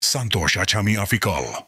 Santosh Achami Afikal.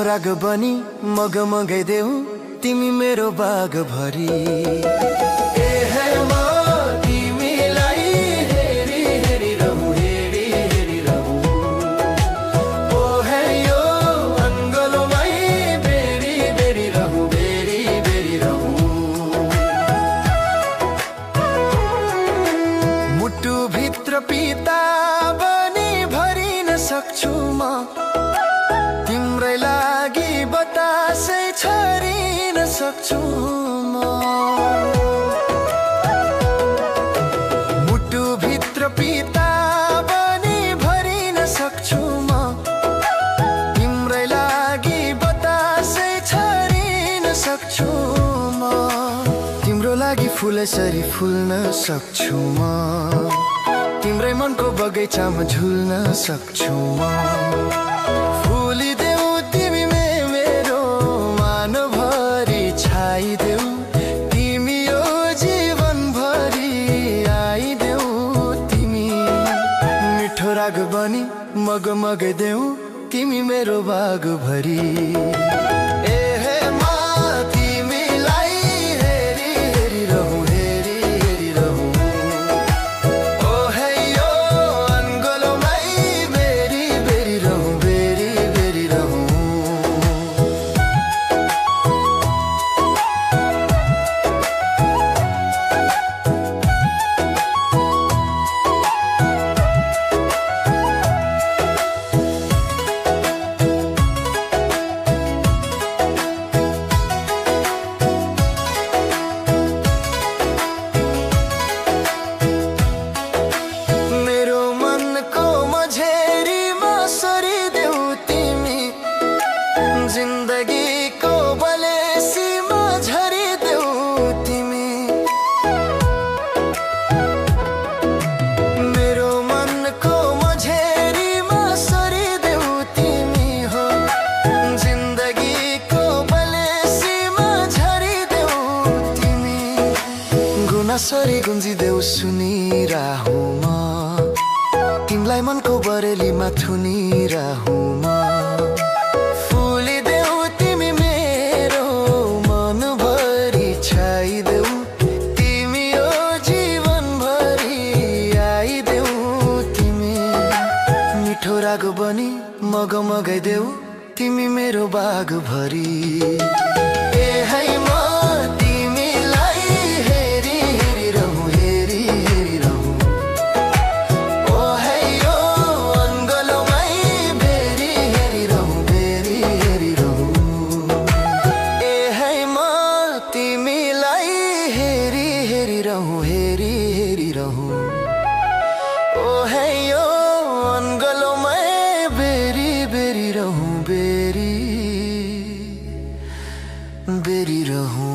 राग बनी मग मगै देऊ तिमी मेरो बाग भरी ए हे म तिमीलाई हेरी हेरी रहु हेरी हेरी रहु ओ हे यो अङ्गलोमै बेरी बेरी रहु बेरी बेरी रहु मुटु भित्र पिता बनी भरिन सक्छु म तिम्रै लागि बतासै छरिन सक्छु म मुटु भित्र पिता बनी भरिन सक्छु म तिम्रै लागि बतासै छरिन सक्छु म तिम्रो लागि फुलसरी फुल्न सक्छु म तिम्रै मनको बगैँचामा झुल्न सक्छु म फुलिदेऊ तिमी मेरो मानभरि छाइदेऊ तिमी यो जीवनभरि आइदेऊ तिमी मिठो राग बनी मग मगैदेऊ तिमी मेरो बाग भरी ए हे म तिमीलाई हेरी हेरी रहु हेरी हेरी रहु ओ हे यो अङ्गलोमै बेरी बेरी रहु बेरी बेरी रहु मेरो मनको मझेरीमा सरिदेऊ तिमी जिन्दगीको बलेसीमा झरिदेऊ तिमी मेरो मनको मझेरीमा सरिदेऊ तिमी हो जिन्दगीको बलेसीमा झरिदेऊ तिमी गुनासरी गुन्जिदेऊ सुनिराहु म तिमलाई मनको बरेलीमा थुनिराहु म फुलिदेऊ तिमी मेरो मनभरि छाइदेऊ तिमी यो जीवनभरि आइदेऊ तिमी मिठो राग बनी मग मगैदेऊ तिमी मेरो बाग भरी ए है म तिमीलाई हेरी हेरी रहु हेरी हेरी रहु ओ है यो अङ्गलोमै बेरी हेरी रहु बेरी हेरी रहु ए है म तिमीलाई हेरी हेरी रहु हेरी हेरी रहु ओ है यो अङ्गलोमै बेरी बेरी रहु बेरी बेरी रहु